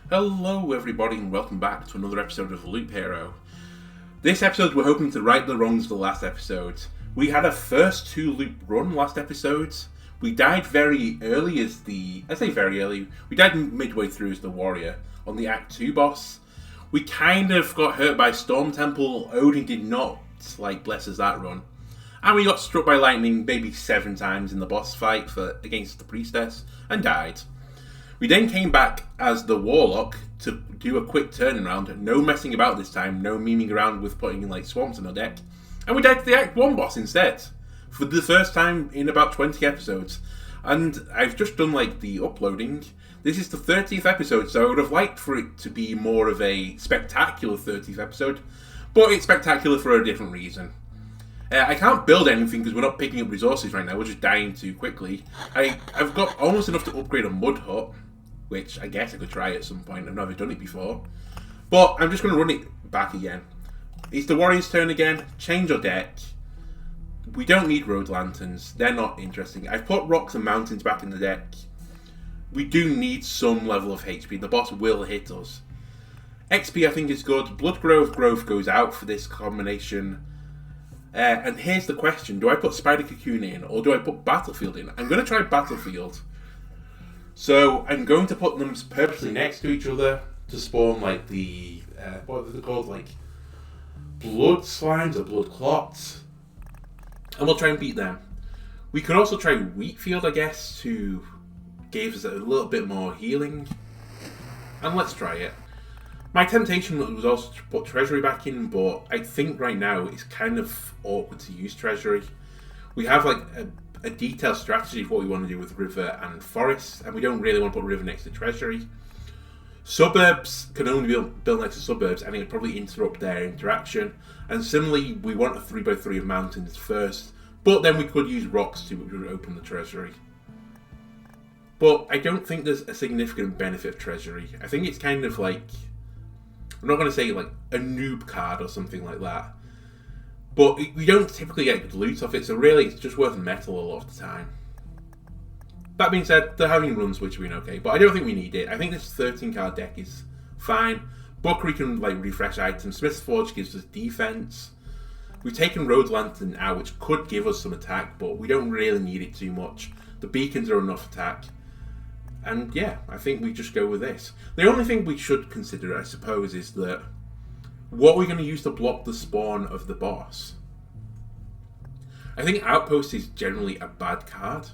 Hello everybody and welcome back to another episode of Loop Hero. This episode we're hoping to right the wrongs of the last episode. We had a first 2 loop run last episode. We died very early we died midway through as the warrior on the Act 2 boss. We kind of got hurt by Storm Temple. Odin did not bless us that run. And we got struck by lightning maybe 7 times in the boss fight against the priestess and died. We then came back as the Warlock to do a quick turnaround, no messing about this time, no memeing around with putting in swamps in our deck, and we died to the Act 1 boss instead, for the first time in about 20 episodes. And I've just done the uploading. This is the 30th episode, so I would have liked for it to be more of a spectacular 30th episode, but it's spectacular for a different reason. I can't build anything because we're not picking up resources right now, we're just dying too quickly. I've got almost enough to upgrade a mud hut, which I guess I could try at some point. I've never done it before. But I'm just going to run it back again. It's the warrior's turn again. Change our deck. We don't need road lanterns. They're not interesting. I've put rocks and mountains back in the deck. We do need some level of HP. The boss will hit us. XP I think is good. Blood growth goes out for this combination. And here's the question. Do I put Spider Cocoon in or do I put Battlefield in? I'm going to try Battlefield. So I'm going to put them purposely next to each other to spawn what are they called? Blood slimes or blood clots. And we'll try and beat them. We can also try Wheatfield, I guess, to give us a little bit more healing. And let's try it. My temptation was also to put Treasury back in, but I think right now it's kind of awkward to use Treasury. We have a detailed strategy of what we want to do with River and Forest, and we don't really want to put River next to Treasury. Suburbs can only be built next to Suburbs, and it would probably interrupt their interaction. And similarly, we want a 3x3 of Mountains first, but then we could use Rocks too, which would open the Treasury. But I don't think there's a significant benefit of Treasury. I think it's kind of I'm not going to say a noob card or something like that. But we don't typically get good loot off it, so really it's just worth metal a lot of the time. That being said, they're having runs which have been okay, but I don't think we need it. I think this 13 card deck is fine. Bookery can refresh items. Smith's Forge gives us defense. We've taken Road Lantern out, which could give us some attack, but we don't really need it too much. The beacons are enough attack. And yeah, I think we just go with this. The only thing we should consider, I suppose, is that what we're going to use to block the spawn of the boss. I think Outpost is generally a bad card,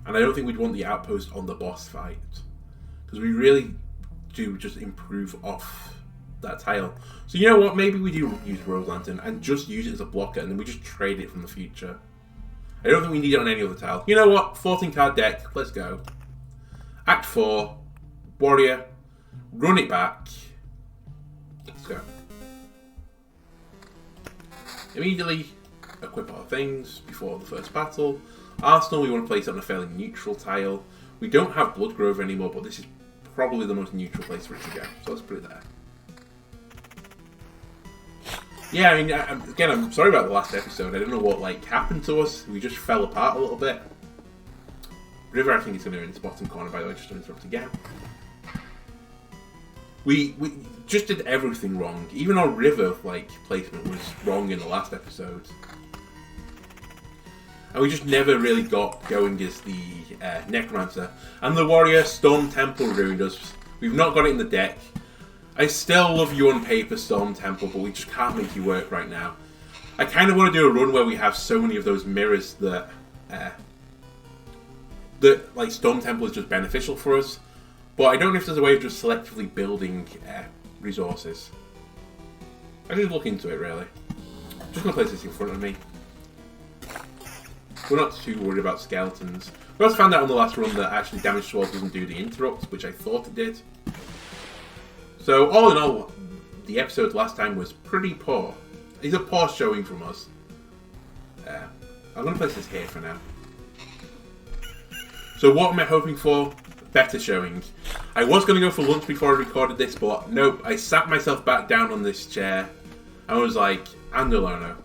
and I don't think we'd want the Outpost on the boss fight, because we really do just improve off that tile. So you know what, maybe we do use Road Lantern and just use it as a blocker, and then we just trade it from the future. I don't think we need it on any other tile. You know what, 14 card deck, let's go. Act 4, Warrior, run it back, let's go. Immediately equip our things before the first battle. Arsenal, we want to place it on a fairly neutral tile. We don't have Bloodgrove anymore, but this is probably the most neutral place for it to go. So let's put it there. Yeah, I mean, again, I'm sorry about the last episode. I don't know what happened to us. We just fell apart a little bit. River, I think, is going to be in its bottom corner, by the way, just to interrupt again. We just did everything wrong. Even our River placement was wrong in the last episode. And we just never really got going as the Necromancer. And the Warrior, Storm Temple ruined us. We've not got it in the deck. I still love you on paper, Storm Temple, but we just can't make you work right now. I kind of want to do a run where we have so many of those mirrors that Storm Temple is just beneficial for us. But I don't know if there's a way of just selectively building resources. I should look into it, really. I'm just going to place this in front of me. We're not too worried about skeletons. We also found out on the last run that actually Damage Sword doesn't do the interrupt, which I thought it did. So, all in all, the episode last time was pretty poor. It's a poor showing from us. I'm going to place this here for now. So what am I hoping for? Better showing. I was going to go for lunch before I recorded this, but nope, I sat myself back down on this chair. I was like, Andolano,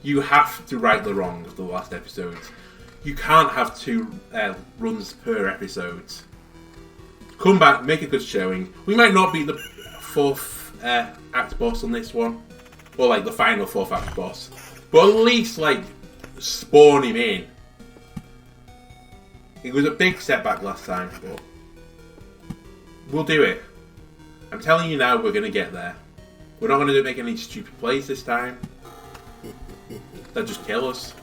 you have to right the wrong of the last episode. You can't have 2 runs per episode. come back, make a good showing. We might not be the 4th act boss on this one, or like the final 4th act boss, but at least like spawn him in. It was a big setback last time, but we'll do it. I'm telling you now, we're going to get there. We're not going to make any stupid plays this time that just kill us.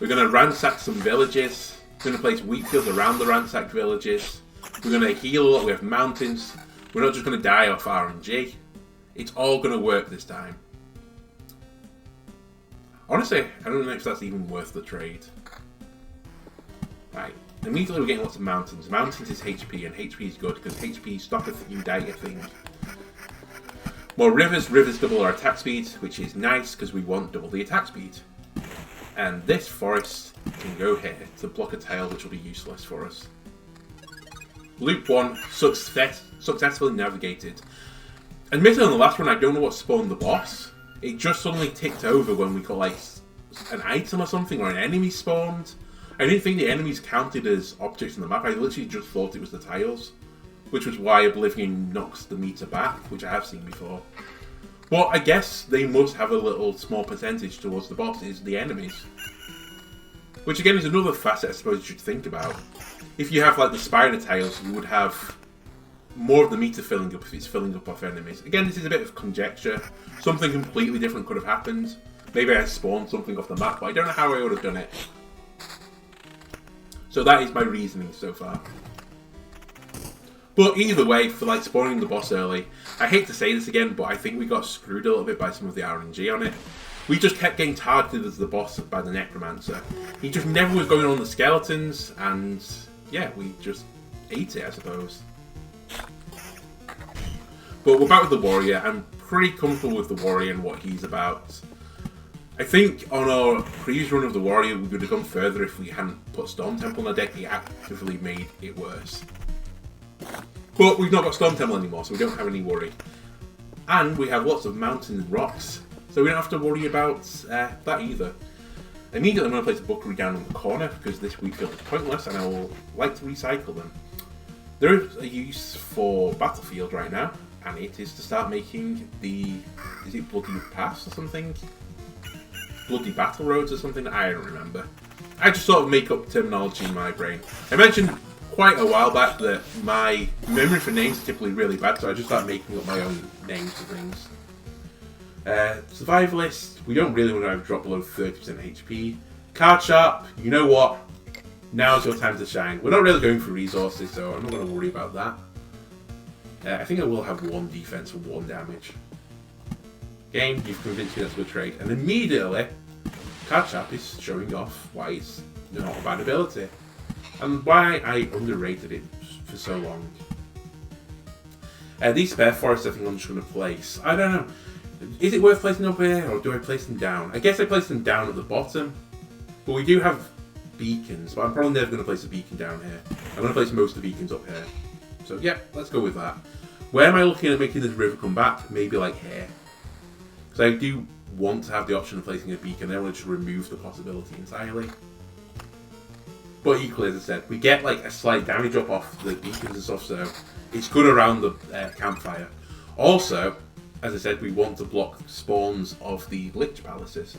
We're going to ransack some villages. We're going to place wheat fields around the ransacked villages. We're going to heal a lot. We have mountains. We're not just going to die off RNG. It's all going to work this time. Honestly, I don't know if that's even worth the trade. Right. Immediately we're getting lots of mountains. Mountains is HP, and HP is good because HP stoppeth you die a thing. More rivers. Rivers double our attack speed, which is nice because we want double the attack speed. And this forest can go here to block a tile, which will be useless for us. Loop 1, successfully navigated. Admittedly, on the last one, I don't know what spawned the boss. It just suddenly ticked over when we got like an item or something, or an enemy spawned. I didn't think the enemies counted as objects on the map. I literally just thought it was the tiles, which was why Oblivion knocks the meter back, which I have seen before. But I guess they must have a little small percentage towards the bosses, the enemies. Which again is another facet I suppose you should think about. If you have like the spider tiles, you would have more of the meter filling up if it's filling up off enemies. Again, this is a bit of conjecture. Something completely different could have happened. Maybe I spawned something off the map, but I don't know how I would have done it. So that is my reasoning so far. But either way, for like spawning the boss early, I hate to say this again, but I think we got screwed a little bit by some of the RNG on it. We just kept getting targeted as the boss by the Necromancer. He just never was going on the skeletons, and yeah, we just ate it, I suppose. But we're back with the Warrior. I'm pretty comfortable with the Warrior and what he's about. I think on our previous run of the Warrior, we would have gone further if we hadn't put Storm Temple on our deck. It actively made it worse. But we've not got Storm Temple anymore, so we don't have any worry. And we have lots of mountains and rocks, so we don't have to worry about that either. Immediately I'm going to place a Bookery down in the corner, because this wheat field is pointless, and I will like to recycle them. There is a use for Battlefield right now, and it is to start making the... is it Bloody Pass or something? Bloody Battle Roads or something? I don't remember. I just sort of make up terminology in my brain. I mentioned quite a while back that my memory for names is typically really bad, so I just start making up my own names for things. Survivalist, we don't really want to have a drop below 30% HP. Card Sharp, you know what? Now's your time to shine. We're not really going for resources, so I'm not going to worry about that. I think I will have 1 defense and 1 damage. Game, you've convinced me that's a good trade. And immediately, Card Sharp is showing off why it's not a bad ability. And why I underrated it for so long. These spare forests I think I'm just going to place. I don't know. Is it worth placing up here, or do I place them down? I guess I place them down at the bottom. But we do have beacons, but I'm probably never going to place a beacon down here. I'm going to place most of the beacons up here. So yeah, let's go with that. Where am I looking at making this river come back? Maybe like here. Because I do want to have the option of placing a beacon. I don't want to just remove the possibility entirely. But equally, as I said, we get like a slight damage drop off the beacons and stuff, so it's good around the campfire. Also, as I said, we want to block spawns of the Lich Palaces.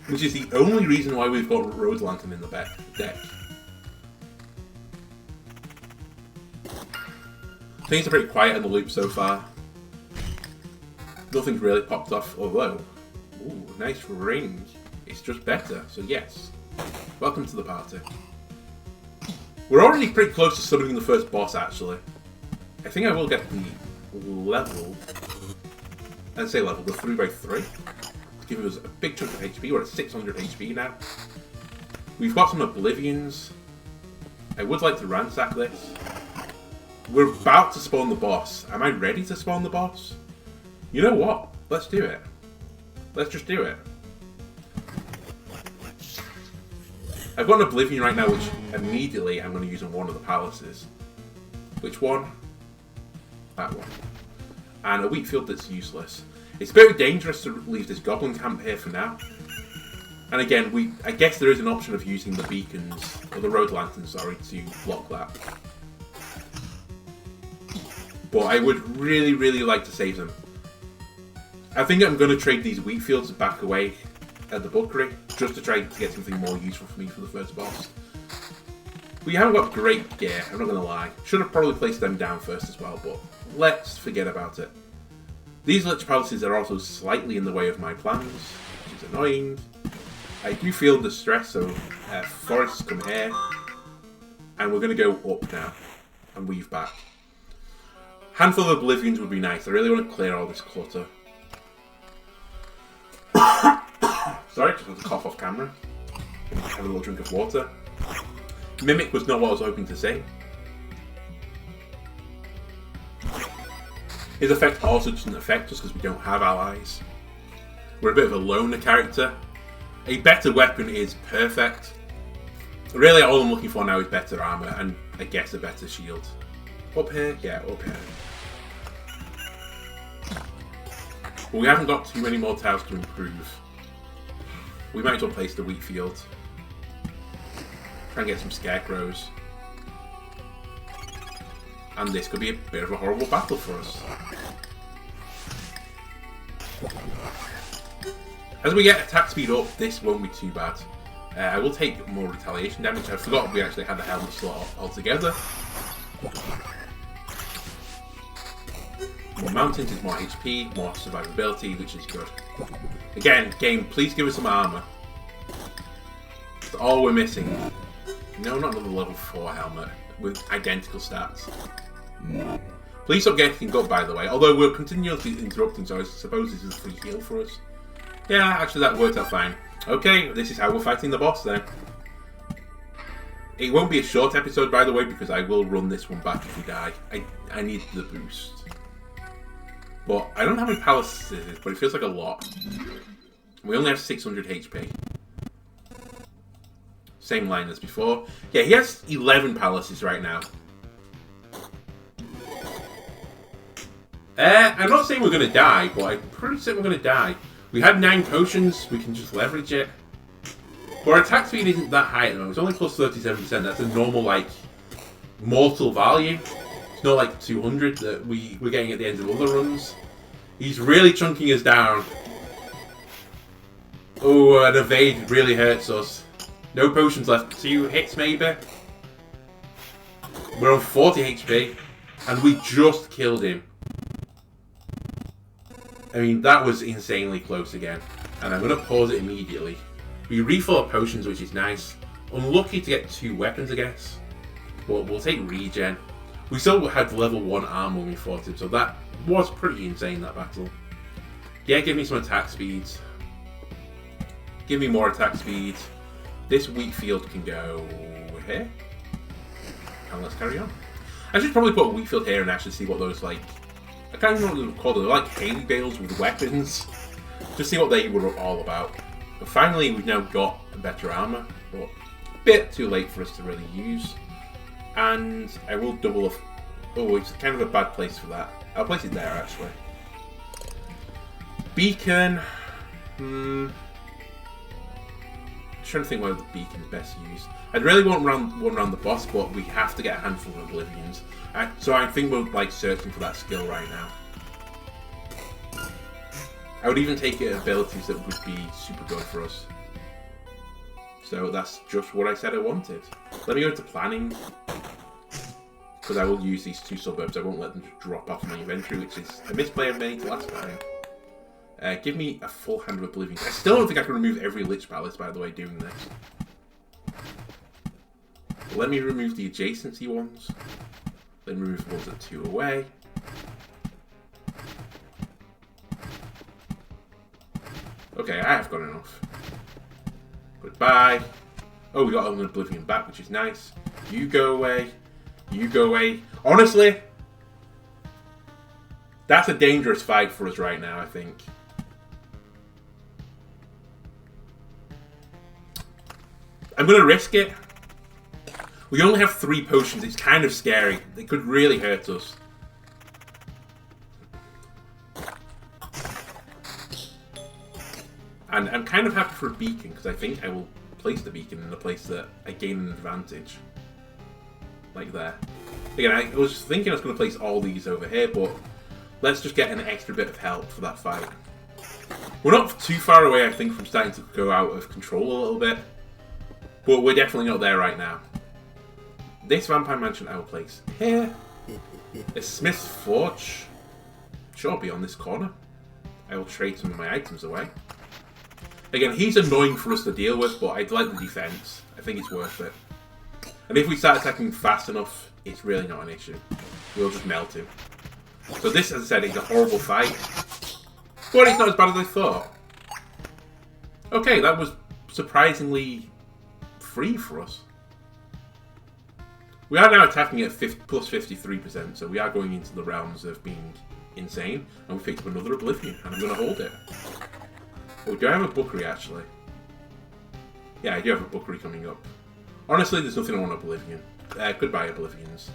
Which is the only reason why we've got Road Lantern in the deck. Things are pretty quiet in the loop so far. Nothing's really popped off, although, ooh, nice ring. It's just better, so yes. Welcome to the party. We're already pretty close to summoning the first boss, actually. I think I will get the level. I'd say level, the 3x3. Giving us a big chunk of HP. We're at 600 HP now. We've got some Oblivions. I would like to ransack this. We're about to spawn the boss. Am I ready to spawn the boss? You know what? Let's do it. Let's just do it. I've got an Oblivion right now, which immediately I'm going to use on one of the palaces. Which one? That one. And a wheat field that's useless. It's very dangerous to leave this goblin camp here for now. And again, I guess there is an option of using the beacons, or the road lanterns, sorry, to block that. but I would really, really like to save them. I think I'm going to trade these wheat fields back away at the bookery, just to try to get something more useful for me for the first boss. We haven't got great gear, I'm not going to lie. Should have probably placed them down first as well, but let's forget about it. These Lich Palaces are also slightly in the way of my plans, which is annoying. I do feel the stress, so forests come here. And we're going to go up now and weave back. Handful of Oblivions would be nice. I really want to clear all this clutter. Sorry, just had to cough off camera. Have a little drink of water. Mimic was not what I was hoping to say. His effect also doesn't affect us because we don't have allies. We're a bit of a loner character. A better weapon is perfect. Really, all I'm looking for now is better armor and, I guess, a better shield. Up here? Yeah, up here. But we haven't got too many more tiles to improve. We might as well place the wheat field. Try and get some scarecrows. And this could be a bit of a horrible battle for us. As we get attack speed up, this won't be too bad. I will take more retaliation damage. I forgot we actually had the helmet slot altogether. More mountains is more HP, more survivability, which is good. Again, game, please give us some armor. That's all we're missing. No, not another level 4 helmet with identical stats. Please stop getting up, by the way. Although we're continuously interrupting, so I suppose this is a free heal for us. Yeah, actually that worked out fine. Okay, this is how we're fighting the boss then. It won't be a short episode, by the way, because I will run this one back if we die. I need the boost. But I don't know how many palaces it is, but it feels like a lot. We only have 600 HP. Same line as before. Yeah, he has 11 palaces right now. I'm not saying we're going to die, but I'm pretty certain we're going to die. We had 9 potions, we can just leverage it. But our attack speed isn't that high at the moment, it's only plus 37%, that's a normal, like, mortal value. It's not like 200 that we're getting at the end of other runs. He's really chunking us down. Oh, an evade really hurts us. No potions left, 2 hits maybe. We're on 40 HP, and we just killed him. I mean, that was insanely close again. And I'm going to pause it immediately. We refill our potions, which is nice. Unlucky to get 2 weapons, I guess. But we'll take regen. We still had level 1 armor when we fought him, so that was pretty insane, that battle. Yeah, give me some attack speeds. Give me more attack speed. This wheat field can go here. And let's carry on. I should probably put a wheat field here and actually see what those, like... I can't even know what they're called. They're like Haley bales with weapons. Just see what they were all about. But finally, we've now got a better armor, but a bit too late for us to really use. And I will double off. Oh, it's kind of a bad place for that. I'll place it there actually. Beacon. Just trying to think where the beacon is best used. I'd really want one around the boss, but we have to get a handful of Oblivions. So I think we're like searching for that skill right now. I would even take abilities that would be super good for us. So that's just what I said I wanted. Let me go into planning. Because I will use these 2 suburbs. I won't let them just drop off my inventory, which is a misplay I made last time. Give me a full hand of Oblivion. I still don't think I can remove every Lich Palace, by the way, doing this. Let me remove the adjacency ones. Then remove the ones that 2 away. Okay, I have got enough. Goodbye. Oh, we got an Oblivion back, which is nice. You go away. You go away. Honestly, that's a dangerous fight for us right now, I think. I'm going to risk it. We only have 3 potions. It's kind of scary. They could really hurt us. And I'm kind of happy for a beacon, because I think I will place the beacon in a place that I gain an advantage. Like there. Again, I was thinking I was going to place all these over here, but let's just get an extra bit of help for that fight. We're not too far away, I think, from starting to go out of control a little bit, but we're definitely not there right now. This vampire mansion I will place here. A Smith's Forge. Sure, be on this corner. I will trade some of my items away. Again, he's annoying for us to deal with, but I'd like the defense. I think it's worth it. And if we start attacking fast enough, it's really not an issue. We'll just melt him. So this, as I said, is a horrible fight. But it's not as bad as I thought. Okay, that was surprisingly free for us. We are now attacking at plus 53%, so we are going into the realms of being insane. And we picked up another Oblivion, and I'm going to hold it. Oh, do I have a Bookery, actually? Yeah, I do have a Bookery coming up. Honestly, there's nothing on Oblivion. Goodbye, Oblivions.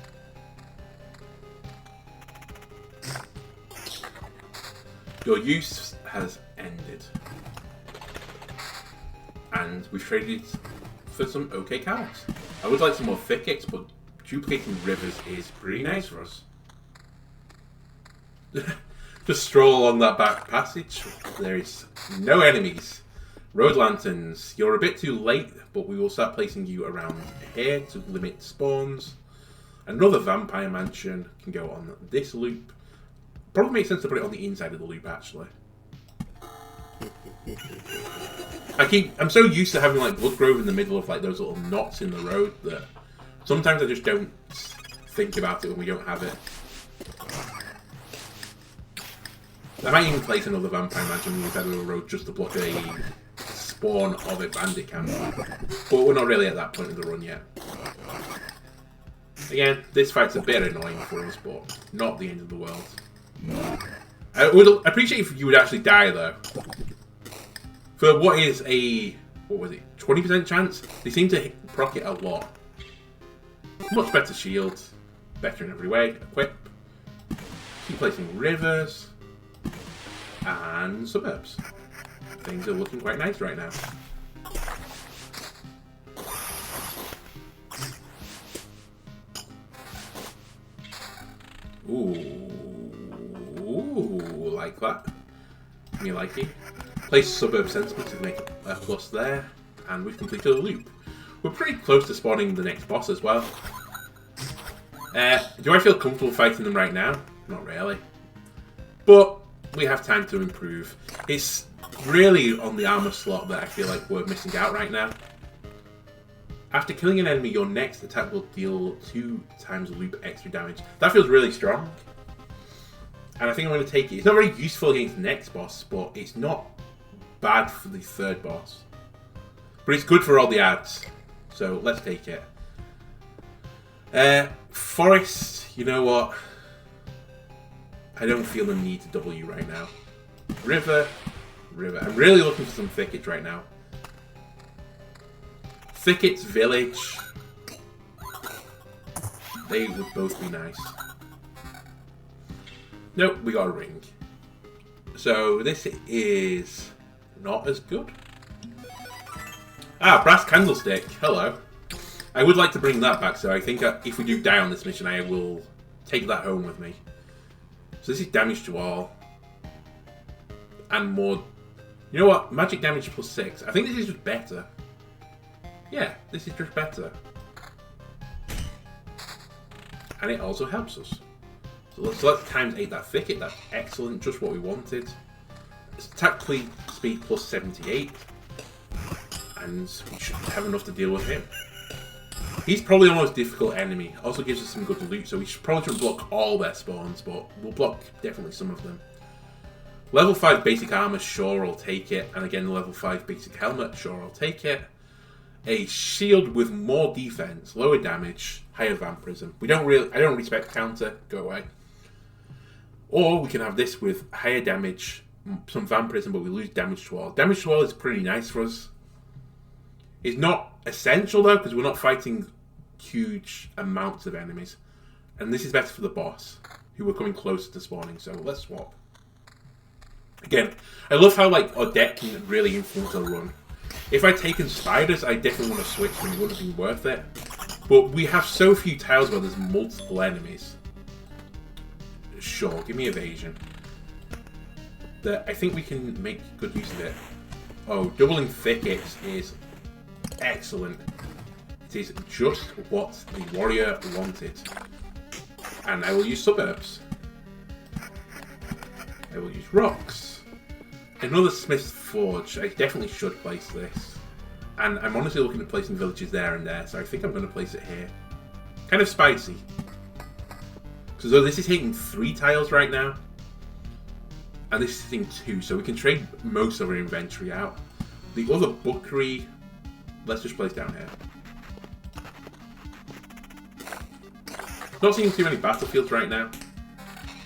Your use has ended. And we've traded for some okay cards. I would like some more thickets, but duplicating rivers is pretty nice for us. Just stroll along that back passage. There is no enemies. Road lanterns. You're a bit too late, but we will start placing you around here to limit spawns. Another vampire mansion can go on this loop. Probably makes sense to put it on the inside of the loop, actually. I'm so used to having like Bloodgrove in the middle of like those little knots in the road that sometimes I just don't think about it when we don't have it. I might even place another vampire mansion on the inside of the road just to block a spawn of a bandit camp. But we're not really at that point in the run yet. Again, this fight's a bit annoying for us, but not the end of the world. I would appreciate if you would actually die though. For what is a, what was it, 20% chance? They seem to proc it a lot. Much better shield, better in every way, equip. Keep placing rivers and suburbs. Things are looking quite nice right now. Ooh, like that. Me likey. Place suburb sentiment to make a plus there, and we've completed a loop. We're pretty close to spawning the next boss as well. Do I feel comfortable fighting them right now? Not really. But we have time to improve. It's really on the armor slot that I feel like we're missing out right now. After killing an enemy, your next attack will deal 2 times loop extra damage. That feels really strong. And I think I'm going to take it. It's not very useful against the next boss, but it's not bad for the third boss. But it's good for all the ads. So let's take it. Forest, you know what? I don't feel the need to double you right now. River. I'm really looking for some thickets right now. Thickets, village. They would both be nice. Nope, we got a ring. So this is not as good. Ah, brass candlestick. Hello. I would like to bring that back, so I think if we do die on this mission, I will take that home with me. So this is damage to all. And more. You know what? Magic damage plus 6. I think this is just better. Yeah, this is just better. And it also helps us. So let's times 8 that thicket. That's excellent. Just what we wanted. It's attack speed plus 78. And we should have enough to deal with him. He's probably the most difficult enemy. Also gives us some good loot, so we should probably try to block all their spawns, but we'll block definitely some of them. Level 5 basic armor, sure, I'll take it. And again, level 5 basic helmet, sure, I'll take it. A shield with more defense, lower damage, higher vampirism. I don't respect counter, go away. Or we can have this with higher damage, some vampirism, but we lose damage to all. Damage to all is pretty nice for us. It's not essential though, because we're not fighting huge amounts of enemies. And this is better for the boss, who we're coming closer to spawning, so let's swap. Again, I love how like our deck can really influence our run. If I'd taken spiders, I definitely want to switch, and it would have been worth it. But we have so few tiles where there's multiple enemies. Sure, give me evasion. I think we can make good use of it. Oh, doubling thickets is excellent. It is just what the warrior wanted. And I will use suburbs. I will use rocks. Another Smith's Forge. I definitely should place this. And I'm honestly looking at placing villages there and there, so I think I'm going to place it here. Kind of spicy. So this is hitting 3 tiles right now. And this is hitting 2, so we can trade most of our inventory out. The other bookery, let's just place down here. Not seeing too many battlefields right now.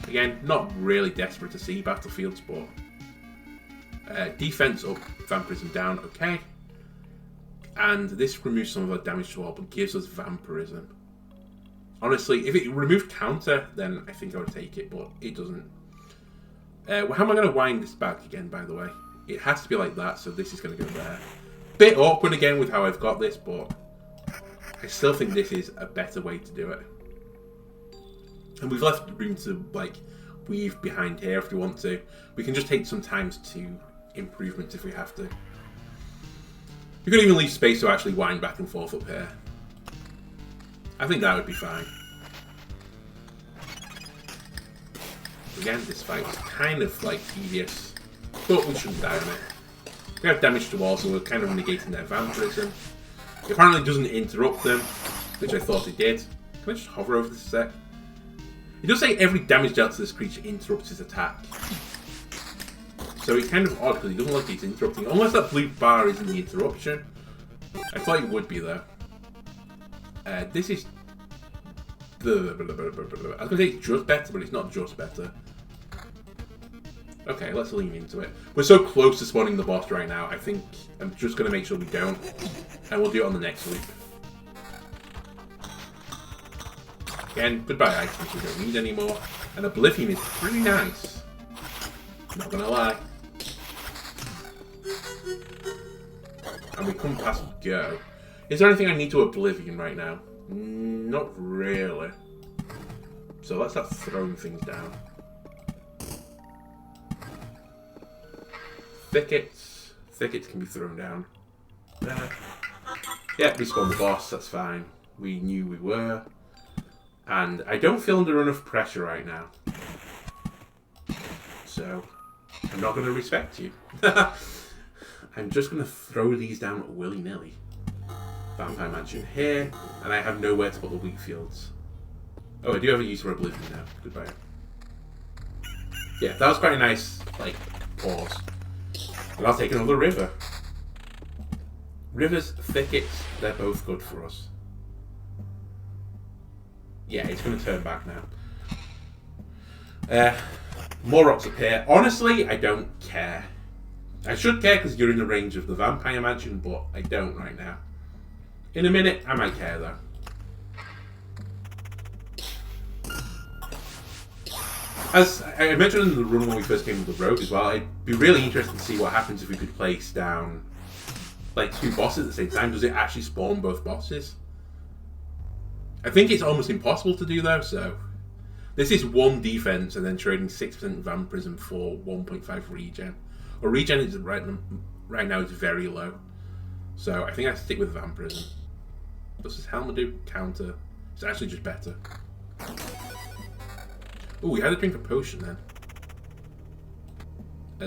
Again, not really desperate to see battlefields, but defense up, vampirism down, okay. And this removes some of our damage to all, but gives us vampirism. Honestly, if it removed counter, then I think I would take it, but it doesn't. How am I going to wind this back again, by the way? It has to be like that, so this is going to go there. Bit awkward again with how I've got this, but I still think this is a better way to do it. And we've left room to, like, weave behind here if we want to. We can just take some times 2 improvements if we have to. We could even leave space to actually wind back and forth up here. I think that would be fine. Again, this fight's kind of, like, tedious, but we shouldn't die on it. We have damage to walls, so we're kind of negating their vampirism. It apparently doesn't interrupt them, which I thought it did. Can I just hover over this a sec? It does say every damage dealt to this creature interrupts his attack. So it's kind of odd because he doesn't look like he's interrupting. Unless that blue bar isn't the interruption. I thought it would be though. This is... I was going to say it's just better, but it's not just better. Okay, let's lean into it. We're so close to spawning the boss right now, I think I'm just going to make sure we don't. And we'll do it on the next loop. Again, goodbye items we don't need anymore. And Oblivion is pretty nice. Not gonna lie. And we come past Go. Is there anything I need to Oblivion right now? Not really. So let's start throwing things down. Thickets. Thickets can be thrown down. There. Yeah, we spawned the boss, that's fine. We knew we were. And I don't feel under enough pressure right now. So, I'm not going to respect you. I'm just going to throw these down willy-nilly. Vampire Mansion here, and I have nowhere to put the wheat fields. Oh, I do have a use for Oblivion now. Goodbye. Yeah, that was quite a nice, like, pause. And I'll take another river. Rivers, thickets, they're both good for us. Yeah, it's going to turn back now. More rocks up here. Honestly, I don't care. I should care because you're in the range of the Vampire Mansion, but I don't right now. In a minute, I might care though. As I mentioned in the run when we first came to the road as well, it'd be really interesting to see what happens if we could place down like 2 bosses at the same time. Does it actually spawn both bosses? I think it's almost impossible to do though, so... This is 1 defense and then trading 6% vampirism for 1.5 regen. Or regen is right now is very low. So I think I stick with vampirism. Does this helmet do counter? It's actually just better. Oh, we had to drink a potion then.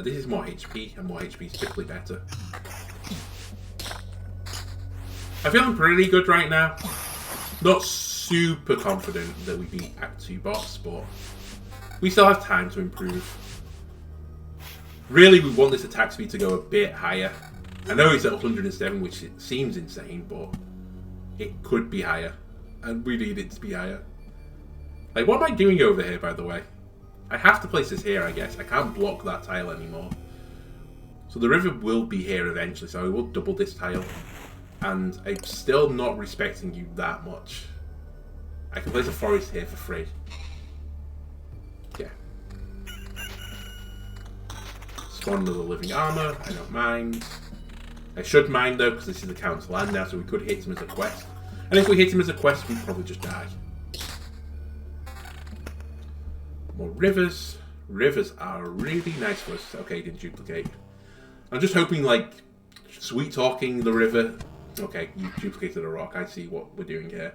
This is more HP, and more HP is typically better. I'm feeling pretty good right now. Not super confident that we beat Act 2 boss, but we still have time to improve. Really, we want this attack speed to go a bit higher. I know it's at 107, which it seems insane, but it could be higher. And we need it to be higher. Like, what am I doing over here, by the way? I have to place this here, I guess. I can't block that tile anymore. So the river will be here eventually, so I will double this tile. And I'm still not respecting you that much. I can place a forest here for free. Yeah. Spawn another living armor, I don't mind. I should mind though, because this is the council land now, so we could hit him as a quest. And if we hit him as a quest, we'd probably just die. More rivers. Rivers are really nice for us. Okay, didn't duplicate. I'm just hoping, like, sweet talking the river. Okay, you duplicated a rock. I see what we're doing here.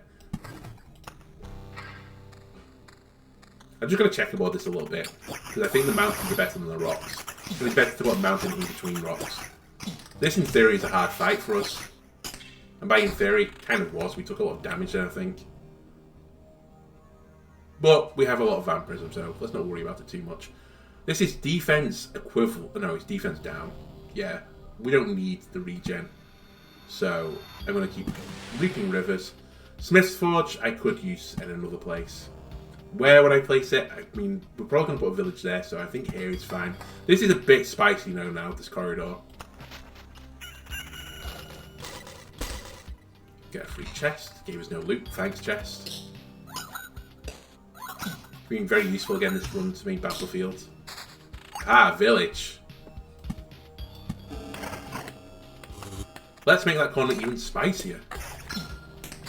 I'm just going to check about this a little bit, because I think the mountains are better than the rocks. And it's better to put a mountain in between rocks. This, in theory, is a hard fight for us. And by in theory, kind of was. We took a lot of damage there, I think. But we have a lot of vampirism, so let's not worry about it too much. This is defense equivalent. No, it's defense down. Yeah, we don't need the regen. So I'm going to keep looping rivers. Smith's Forge, I could use in another place. Where would I place it? I mean, we're probably going to put a village there, so I think here is fine. This is a bit spicy now, this corridor. Get a free chest. Gave us no loot. Thanks, chest. Being very useful again this run to me, battlefield. Ah, village. Let's make that corner even spicier.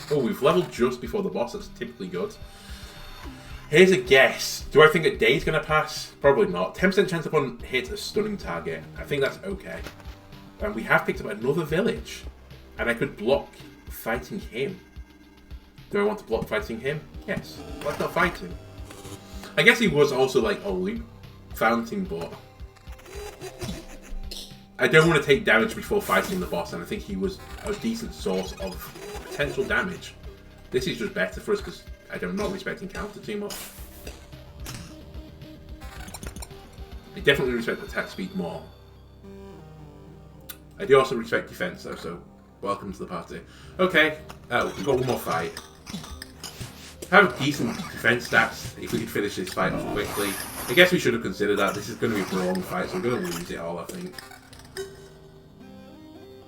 Oh, we've leveled just before the boss. That's typically good. Here's a guess. Do I think a day's going to pass? Probably not. 10% chance upon hit a stunning target. I think that's okay. And we have picked up another village. And I could block fighting him. Do I want to block fighting him? Yes. Let's not fight him. I guess he was also like a loot fountain, but I don't want to take damage before fighting the boss, and I think he was a decent source of potential damage. This is just better for us because I'm not respecting counter too much. I definitely respect attack speed more. I do also respect defense though, so welcome to the party. Okay, we've got one more fight. Have decent defense stats if we could finish this fight off quickly. I guess we should have considered that. This is going to be a prolonged fight, so we're going to lose it all, I think.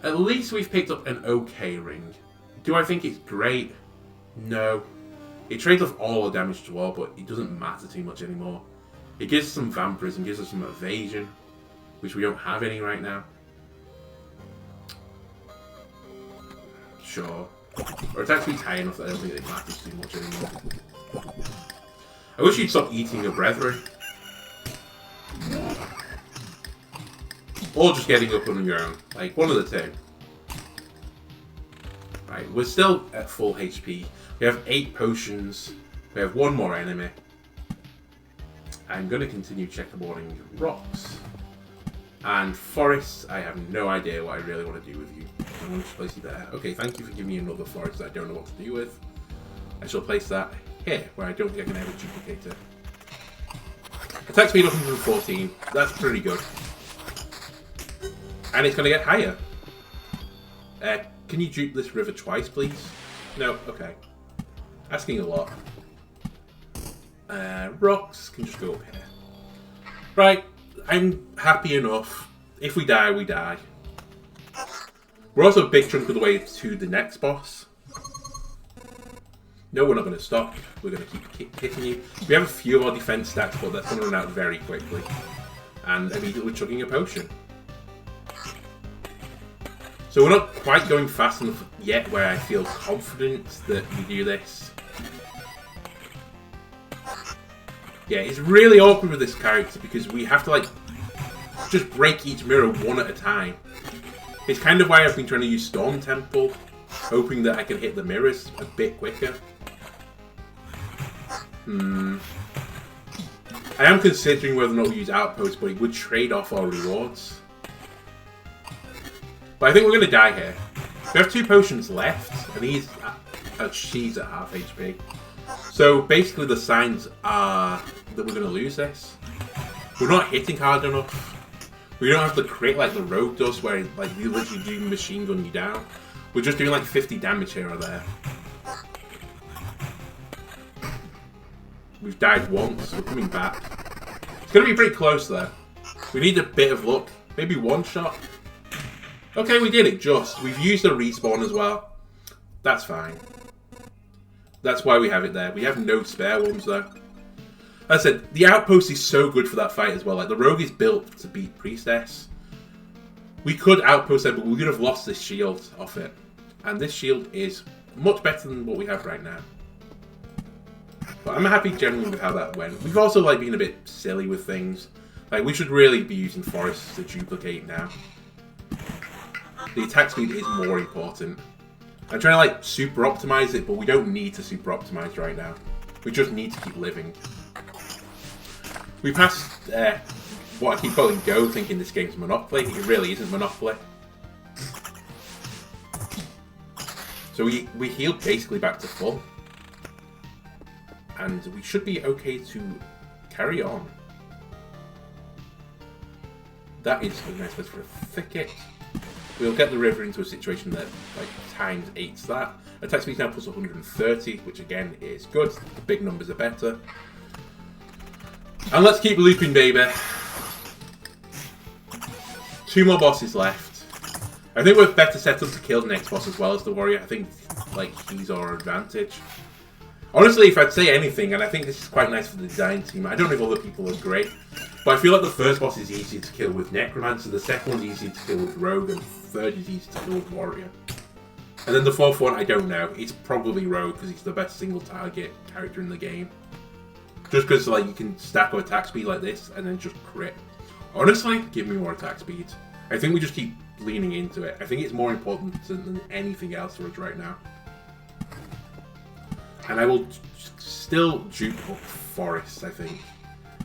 At least we've picked up an okay ring. Do I think it's great? No. It trades off all the damage to all, but it doesn't matter too much anymore. It gives us some vampirism, gives us some evasion, which we don't have any right now. Sure. Or attack speed's high enough that I don't think it matters too much anymore. I wish you'd stop eating your brethren. Or just getting up on your own. Like, one of the two. Right, we're still at full HP. We have 8 potions. We have 1 more enemy. I'm going to continue checkerboarding rocks. And forests, I have no idea what I really want to do with you. I'm going to just place you there. Okay, thank you for giving me another forest that I don't know what to do with. I shall place that here, where I don't think I can ever duplicate it. Attack speed 114. That's pretty good. And it's going to get higher. Can you dupe this river twice, please? No? Okay. Asking a lot. Rocks can just go up here. Right. I'm happy enough. If we die, we die. We're also a big chunk of the way to the next boss. No, we're not going to stop. We're going to keep hitting you. We have a few of our defense stats, but that's going to run out very quickly. And immediately chugging a potion. So we're not quite going fast enough yet where I feel confident that we do this. Yeah, it's really awkward with this character because we have to like just break each mirror one at a time. It's kind of why I've been trying to use Storm Temple, hoping that I can hit the mirrors a bit quicker. I am considering whether or not we use Outpost, but it would trade off our rewards. But I think we're going to die here. We have 2 potions left, and she's at half HP. So basically the signs are that we're going to lose this. We're not hitting hard enough. We don't have the crit like the rogue does, where like you literally do machine gun you down. We're just doing like 50 damage here or there. We've died once, we're coming back. It's going to be pretty close there. We need a bit of luck. Maybe 1 shot. Okay, we did it just. We've used a respawn as well. That's fine. That's why we have it there. We have no spare ones though. As I said, the outpost is so good for that fight as well. Like, the rogue is built to beat Priestess. We could outpost there, but we would have lost this shield off it. And this shield is much better than what we have right now. But I'm happy generally with how that went. We've also like been a bit silly with things. Like we should really be using forests to duplicate now. The attack speed is more important. I'm trying to like super optimize it, but we don't need to super optimize right now. We just need to keep living. We passed what I keep calling Go, thinking this game's Monopoly. It really isn't Monopoly. So we healed basically back to full. And we should be okay to carry on. That is a nice place for a thicket. We'll get the river into a situation that like times 8's that. Attack speed now plus 130, which again is good. The big numbers are better. And let's keep looping, baby. 2 more bosses left. I think we're better set up to kill the next boss as well as the warrior. I think like he's our advantage. Honestly, if I'd say anything, and I think this is quite nice for the design team, I don't know if other people agree, but I feel like the first boss is easier to kill with Necromancer, the second one's easier to kill with Rogue, and the third is easier to kill with Warrior. And then the fourth one, I don't know. It's probably Rogue, because he's the best single target character in the game. Just because like you can stack up attack speed like this, and then just crit. Honestly, give me more attack speed. I think we just keep leaning into it. I think it's more important than anything else for us right now. And I will still dupe up forests, I think.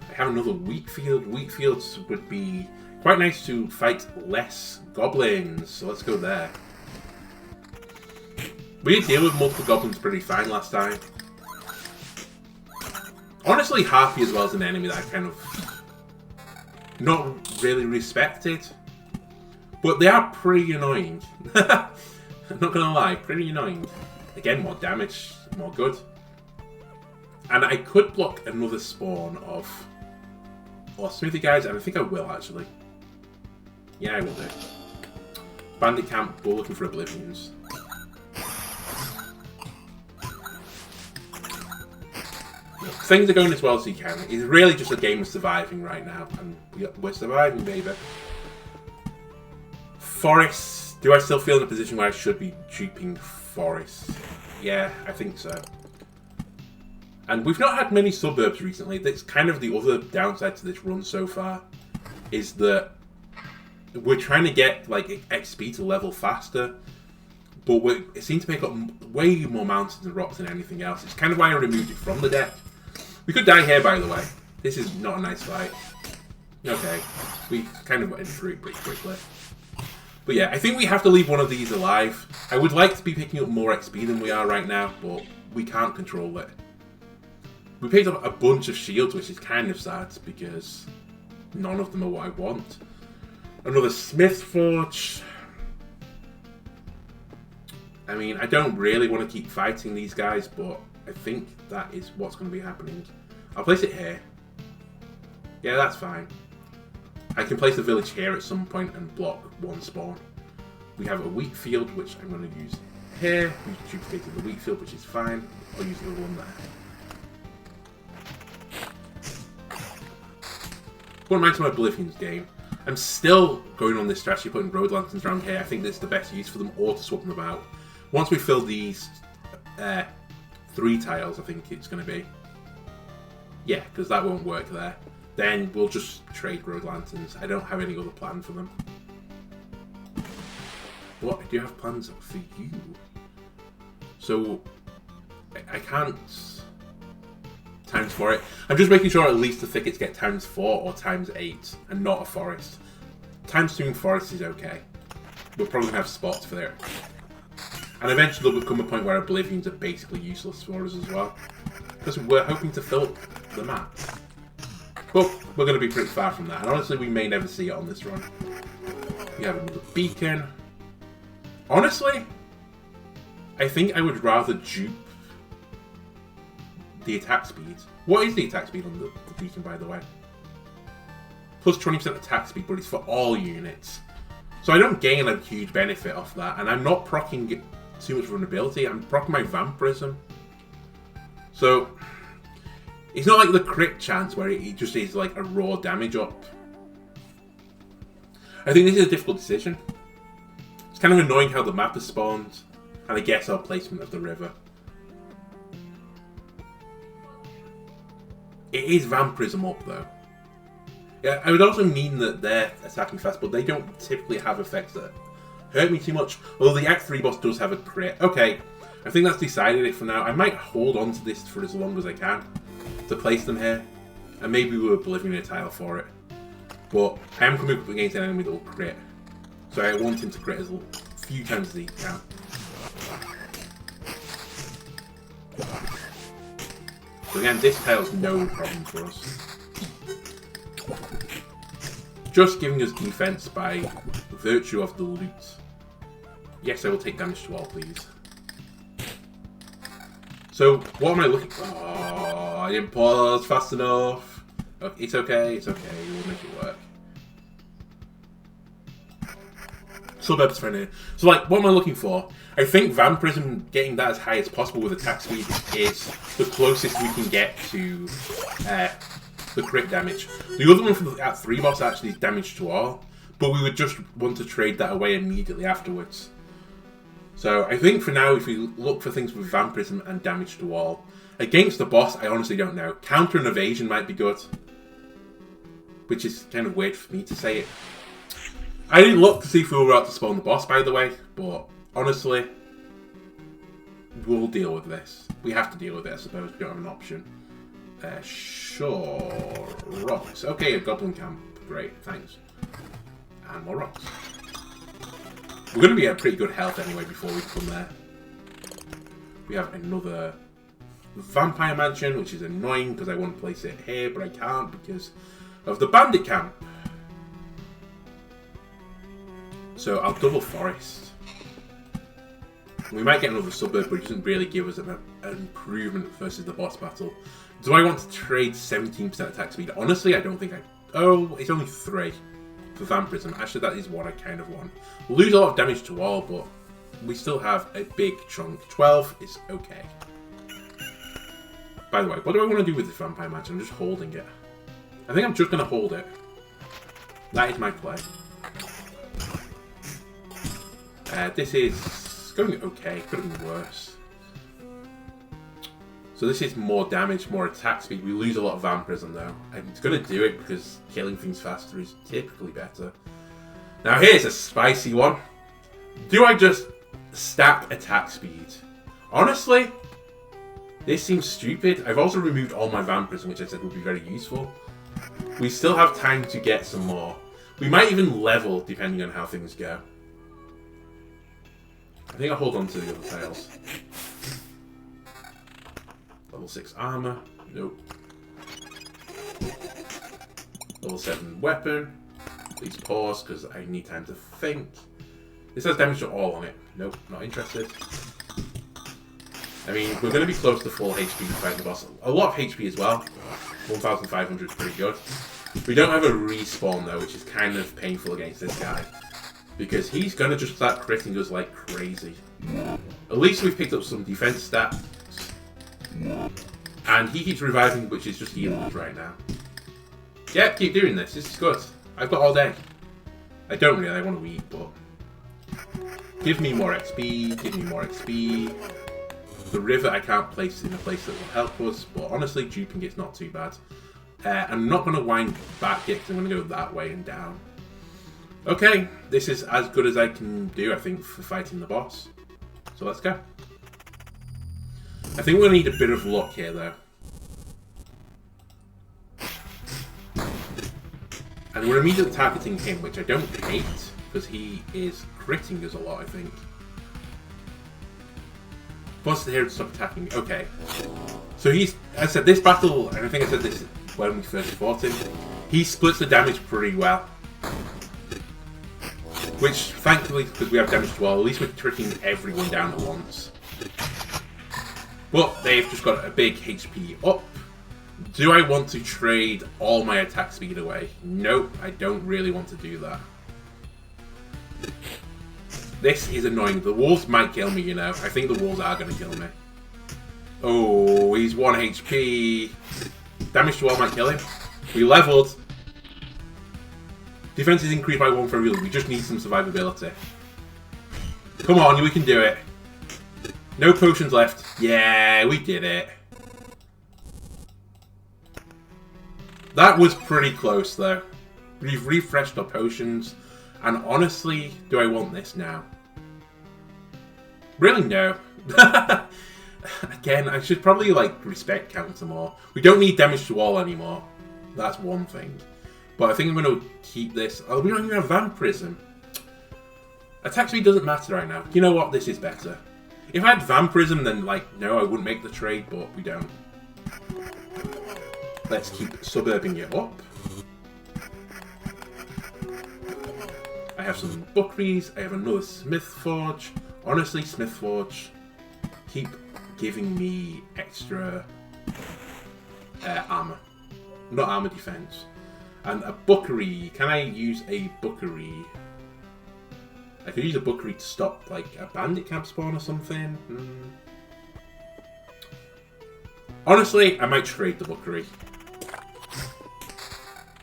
I have another weak field. Weak fields would be quite nice to fight less goblins, so let's go there. We did deal with multiple goblins pretty fine last time. Honestly, Harpy as well as an enemy that I kind of not really respected. But they are pretty annoying. I'm not gonna lie, pretty annoying. Again, more damage, more good. And I could block another spawn of smoothie guys, and I think I will actually. Yeah, I will do. Bandit camp, we're looking for Oblivions. Things are going as well as you can. It's really just a game of surviving right now, and we're surviving, baby. Forests. Do I still feel in a position where I should be duping forests? Yeah, I think so. And we've not had many suburbs recently. That's kind of the other downside to this run so far, is that we're trying to get like XP to level faster, but it seems to pick up way more mountains and rocks than anything else. It's kind of why I removed it from the deck. We could die here, by the way. This is not a nice fight. Okay, we kind of went through it pretty quickly. But yeah, I think we have to leave one of these alive. I would like to be picking up more XP than we are right now, but we can't control it. We picked up a bunch of shields, which is kind of sad, because none of them are what I want. Another Smith Forge. I mean, I don't really want to keep fighting these guys, but I think that is what's going to be happening. I'll place it here. Yeah, that's fine. I can place the village here at some point and block one spawn. We have a wheat field, which I'm going to use here. We've duplicated the wheat field, which is fine. I'll use the other one there. Wouldn't mind some Oblivion's game. I'm still going on this strategy, putting road lanterns around here. I think this is the best use for them, or to swap them about. Once we fill these 3 tiles, I think it's going to be. Yeah, because that won't work there. Then we'll just trade road lanterns. I don't have any other plan for them. What? I do have plans for you. So, I can't times 4 it. I'm just making sure at least the thickets get times 4 or times 8 and not a forest. Times 2 forest is okay. We'll probably have spots for there. And eventually there'll become a point where Oblivions are basically useless for us as well. Because we're hoping to fill up the map. But we're going to be pretty far from that. And honestly, we may never see it on this run. We have another beacon. Honestly, I think I would rather dupe the attack speed. What is the attack speed on the beacon, by the way? Plus 20% attack speed, but it's for all units. So I don't gain a huge benefit off that. And I'm not proccing too much vulnerability. I'm proccing my vampirism. So it's not like the crit chance where it just is like a raw damage up. I think this is a difficult decision. It's kind of annoying how the map is spawned. And I guess our placement of the river. It is Vampirism up though. Yeah, I would also mean that they're attacking fast, but they don't typically have effects that hurt me too much. Although the Act 3 boss does have a crit. Okay, I think that's decided it for now. I might hold on to this for as long as I can to place them here. And maybe we'll Oblivion a tile for it. But I am coming up against an enemy that will crit. So I want him to crit as few times as he can. So again, this tile's no problem for us. Just giving us defense by virtue of the loot. Yes, I will take damage to all, please. So, what am I looking for? Oh, I didn't pause fast enough. Okay, it's okay, we'll make it work. Suburbs for now. So, like, what am I looking for? I think Vampirism, getting that as high as possible with attack speed, is the closest we can get to the crit damage. The other one from the Act 3 boss actually is damage to all, but we would just want to trade that away immediately afterwards. So I think for now, if we look for things with Vampirism and damage to all, against the boss, I honestly don't know. Counter and evasion might be good, which is kind of weird for me to say it. I didn't look to see if we were about to spawn the boss, by the way, but honestly, we'll deal with this. We have to deal with it, I suppose. We don't have an option. Sure. Rocks. Okay, a goblin camp. Great, thanks. And more rocks. We're going to be at pretty good health anyway before we come there. We have another vampire mansion, which is annoying because I want to place it here, but I can't because of the bandit camp. So I'll double forest. We might get another suburb, but it doesn't really give us an improvement versus the boss battle. Do I want to trade 17% attack speed? Honestly, I don't think I... Oh, it's only 3 for Vampirism. Actually, that is what I kind of want. We'll lose a lot of damage to all, but we still have a big chunk. 12 is okay. By the way, what do I want to do with this Vampire Mansion? I'm just holding it. I think I'm just going to hold it. That is my play. This is going okay. Could have been worse. So this is more damage, more attack speed. We lose a lot of Vampirism though. I'm going to do it because killing things faster is typically better. Now here's a spicy one. Do I just stack attack speed? Honestly, this seems stupid. I've also removed all my Vampirism, which I said would be very useful. We still have time to get some more. We might even level depending on how things go. I think I'll hold on to the other tiles. Level 6 armor. Nope. Level 7 weapon. Please pause because I need time to think. This has damage to all on it. Nope, not interested. I mean, we're going to be close to full HP to fight the boss. A lot of HP as well. 1,500 is pretty good. We don't have a respawn though, which is kind of painful against this guy. Because he's going to just start critting us like crazy. At least we've picked up some defense stats. And he keeps reviving, which is just healing us right now. Yeah, keep doing this. This is good. I've got all day. I don't really. I want to eat, but... Give me more XP. Give me more XP. The river I can't place in a place that will help us. But honestly, duping it's not too bad. I'm not going to wind back yet because I'm going to go that way and down. Okay, this is as good as I can do, I think, for fighting the boss. So let's go. I think we're going to need a bit of luck here, though. And we're immediately targeting him, which I don't hate, because he is critting us a lot, I think. Monster here to stop attacking me. Okay. So he's, as I said, this battle, and I think I said this when we first fought him, he splits the damage pretty well. Which, thankfully, because we have damage to all, at least we're tricking everyone down at once. But they've just got a big HP up. Do I want to trade all my attack speed away? Nope, I don't really want to do that. This is annoying. The wolves might kill me, you know. I think the wolves are going to kill me. Oh, he's 1 HP. Damage to all might kill him. We leveled. Defense is increased by 1 for a real. We just need some survivability. Come on, we can do it. No potions left. Yeah, we did it. That was pretty close, though. We've refreshed our potions. And honestly, do I want this now? Really, no. Again, I should probably, like, respect counter more. We don't need damage to wall anymore. That's one thing. But I think I'm going to keep this. Oh, we don't even have Vampirism. Attack speed doesn't matter right now. You know what? This is better. If I had Vampirism, then, like, no, I wouldn't make the trade, but we don't. Let's keep suburbing it up. I have some Bookeries. I have another Smith Forge. Honestly, Smith Forge, keep giving me extra armor. Not armor, defense. And a Bookery. Can I use a Bookery? I could use a Bookery to stop, like, a bandit camp spawn or something. Honestly, I might trade the Bookery.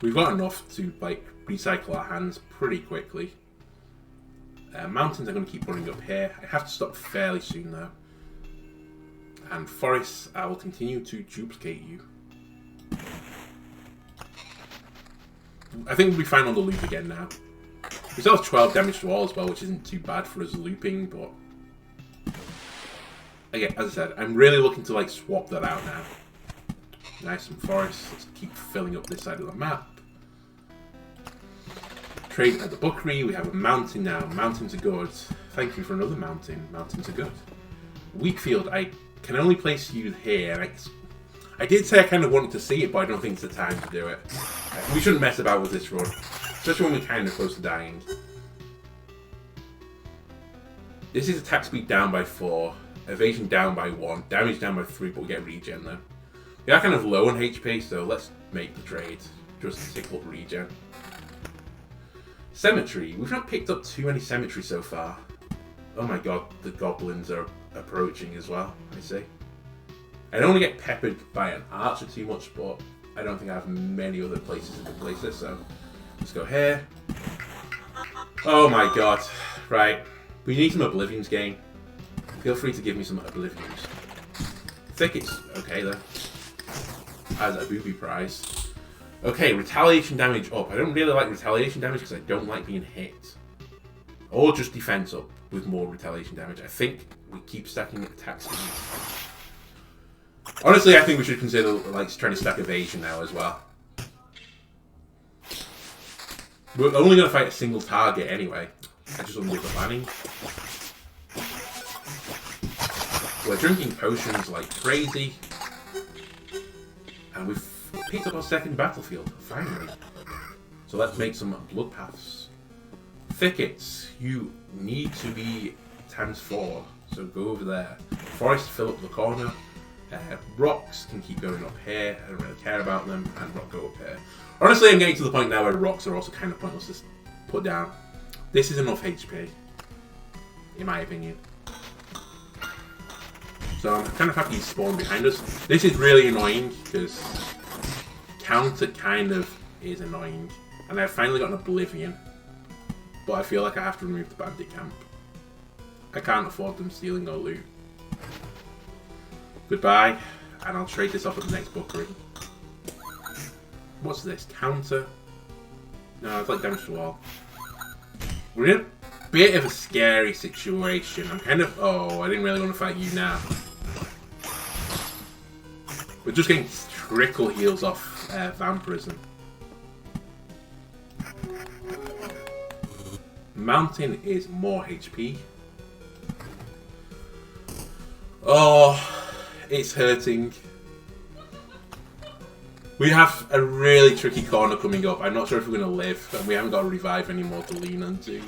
We've got enough to, like, recycle our hands pretty quickly. Mountains are going to keep running up here. I have to stop fairly soon, though. And forests, I will continue to duplicate you. I think we'll be fine on the loop again now. We still have 12 damage to wall as well, which isn't too bad for us looping, but... Again, as I said, I'm really looking to, like, swap that out now. Nice, some forests. Let's keep filling up this side of the map. Trade at the Bookery. We have a mountain now. Mountains are good. Thank you for another mountain. Mountains are good. Weakfield, I can only place you here. I did say I kind of wanted to see it, but I don't think it's the time to do it. We shouldn't mess about with this run. Especially when we're kind of close to dying. This is attack speed down by 4. Evasion down by 1. Damage down by 3, but we get regen though. We are kind of low on HP, so let's make the trade. Just to tickle up regen. Cemetery. We've not picked up too many cemetery so far. Oh my god, the goblins are approaching as well, I see. I don't want to get peppered by an archer too much, but I don't think I have many other places to place this, so let's go here. Oh my god. Right. We need some Oblivions game. Feel free to give me some Oblivions. Thickets. Okay, though. As a booby prize. Okay, retaliation damage up. I don't really like retaliation damage because I don't like being hit. Or just defense up with more retaliation damage. I think we keep stacking attack speed. Honestly, I think we should consider like trying to stack evasion now as well. We're only going to fight a single target anyway. I just wouldn't give the planning. We're drinking potions like crazy. And we've picked up our second battlefield, finally. So let's make some blood paths. Thickets, you need to be ×4, so go over there. Forest, fill up the corner. Rocks can keep going up here, I don't really care about them, and rock go up here. Honestly, I'm getting to the point now where rocks are also kind of pointless to put down. This is enough HP, in my opinion. So I'm kind of happy he's spawned behind us. This is really annoying, because counter kind of is annoying. And I've finally got an Oblivion. But I feel like I have to remove the bandit camp. I can't afford them stealing our loot. Goodbye, and I'll trade this off at the next Bookery. What's this? Counter? No, it's like damage to wall. We're in a bit of a scary situation. I'm kind of... Oh, I didn't really want to fight you now. We're just getting trickle heals off Vampirism. Mountain is more HP. Oh... It's hurting. We have a really tricky corner coming up. I'm not sure if we're going to live, and we haven't got a revive anymore to lean into.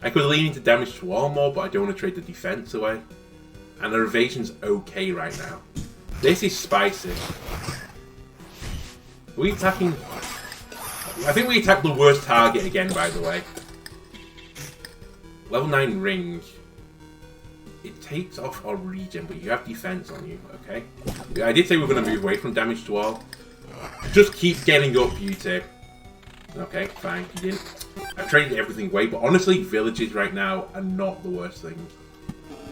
I could lean into damage to wall more, but I don't want to trade the defense away. And the evasion's okay right now. This is spicy. Are we attacking... I think we attacked the worst target again, by the way. Level 9 ring. It takes off our regen, but you have defense on you, okay? I did say we were going to move away from damage to wall. Just keep getting up, you two. Okay, fine, you didn't. I've traded everything away, but honestly, villages right now are not the worst thing.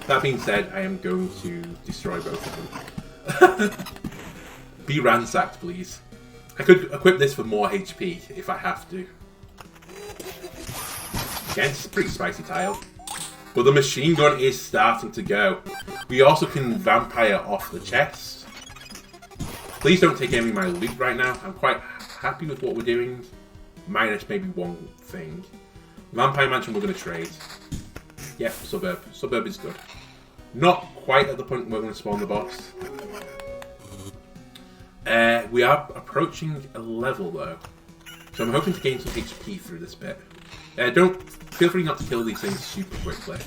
That being said, I am going to destroy both of them. Be ransacked, please. I could equip this for more HP if I have to. Again, it's a pretty spicy tile. But the machine gun is starting to go. We also can vampire off the chest. Please don't take any of my loot right now. I'm quite happy with what we're doing. Minus maybe one thing. Vampire Mansion we're going to trade. Yep, Suburb. Suburb is good. Not quite at the point where we're going to spawn the boss. We are approaching a level though. So I'm hoping to gain some HP through this bit. Feel free not to kill these things super quickly.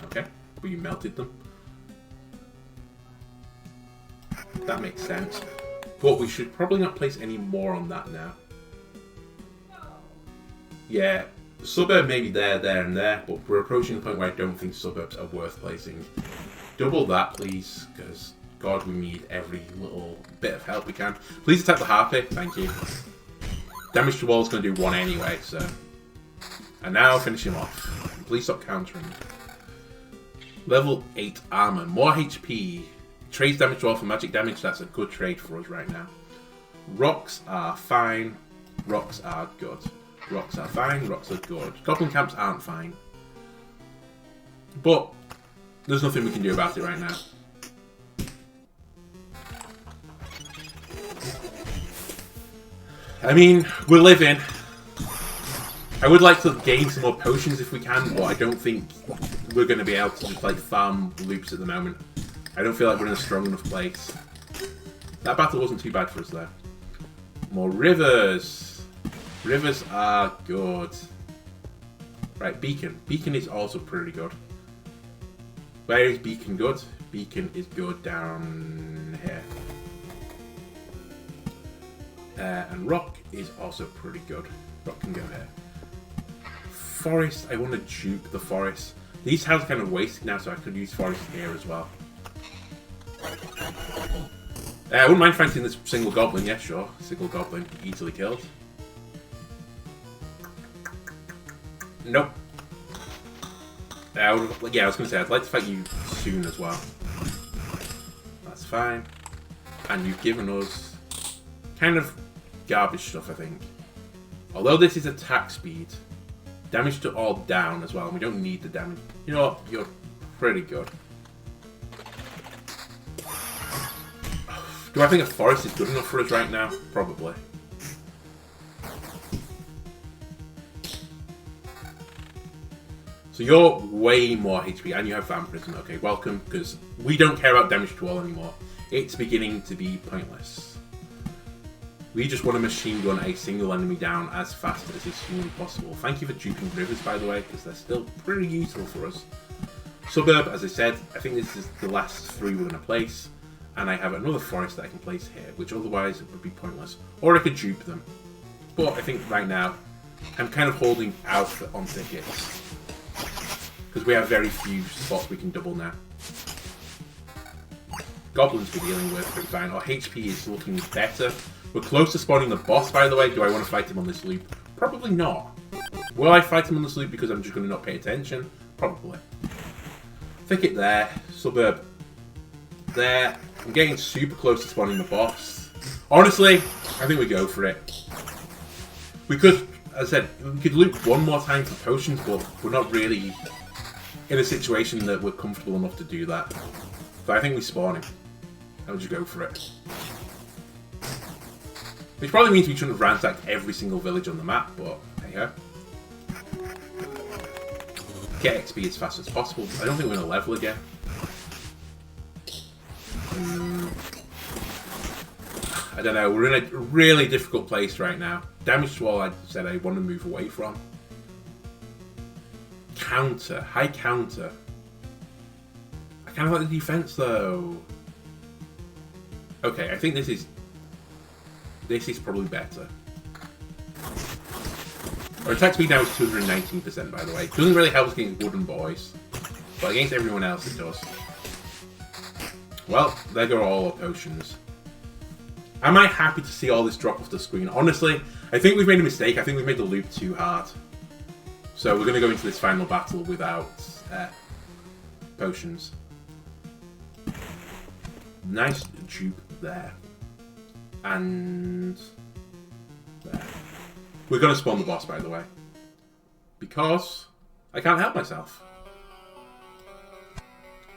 Okay, we melted them. That makes sense. But we should probably not place any more on that now. Yeah, Suburb may be there, and there, but we're approaching the point where I don't think Suburbs are worth placing. Double that, please, because, God, we need every little bit of help we can. Please attack the Harpy, thank you. Damage to wall is going to do 1 anyway, so... And now finish him off. Please stop countering. Level 8 armor, more HP. Trades damage to wall for magic damage, that's a good trade for us right now. Rocks are fine, rocks are good. Rocks are fine, rocks are good. Goblin camps aren't fine. But, there's nothing we can do about it right now. I mean, we're living. I would like to gain some more potions if we can, but I don't think we're going to be able to just like farm loops at the moment. I don't feel like we're in a strong enough place. That battle wasn't too bad for us though. More rivers. Rivers are good. Right, Beacon. Beacon is also pretty good. Where is Beacon good? Beacon is good down here. And Rock is also pretty good. Rock can go here. Forest, I want to juke the forest. These tiles are kind of wasted now, so I could use forest here as well. I wouldn't mind fighting this single goblin, yeah, sure. Single goblin, easily killed. Nope. I was going to say, I'd like to fight you soon as well. That's fine. And you've given us kind of garbage stuff, I think. Although this is attack speed, damage to all down as well, and we don't need the damage. You know what? You're pretty good. Do I think a forest is good enough for us right now? Probably. So you're way more HP, and you have vampirism. Okay, welcome, because we don't care about damage to all anymore. It's beginning to be pointless. We just want to machine gun a single enemy down as fast as is humanly possible. Thank you for duping rivers, by the way, because they're still pretty useful for us. Suburb, as I said, I think this is the last 3 we're going to place. And I have another forest that I can place here, which otherwise would be pointless. Or I could dupe them. But I think right now, I'm kind of holding out on tickets. Because we have very few spots we can double now. Goblins we're dealing with pretty fine. Our HP is looking better. We're close to spawning the boss, by the way. Do I want to fight him on this loop? Probably not. Will I fight him on this loop because I'm just going to not pay attention? Probably. Thicket there. Suburb there. I'm getting super close to spawning the boss. Honestly, I think we go for it. We could, as I said, we could loop one more time for potions, but we're not really in a situation that we're comfortable enough to do that. So I think we spawn him. And we'll just go for it. Which probably means we shouldn't have ransacked every single village on the map, but hey ho. Get XP as fast as possible. I don't think we're going to level again. I don't know, we're in a really difficult place right now. Damage to all I said I want to move away from. Counter, high counter. I kind of like the defense though. Okay, I think this is probably better. Our attack speed now is 219%, by the way. It doesn't really help us against wooden boys, but against everyone else it does. Well, there go all our potions. Am I happy to see all this drop off the screen? Honestly, I think we've made a mistake. I think we've made the loop too hard. So we're going to go into this final battle without potions. Nice dupe there. And there. We're going to spawn the boss, by the way. Because I can't help myself.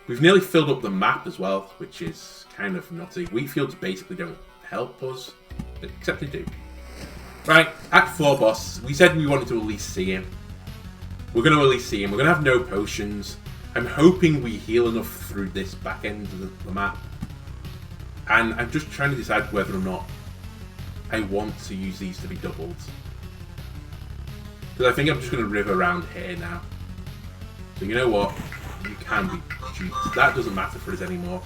We've nearly filled up the map as well, which is kind of nutty. Wheatfields basically don't help us, except they do. Right, Act 4 boss. We said we wanted to at least see him. We're going to at least see him. We're going to have no potions. I'm hoping we heal enough through this back end of the map. And I'm just trying to decide whether or not I want to use these to be doubled. Because I think I'm just going to riv around here now. So you know what? You can be duped. That doesn't matter for us anymore.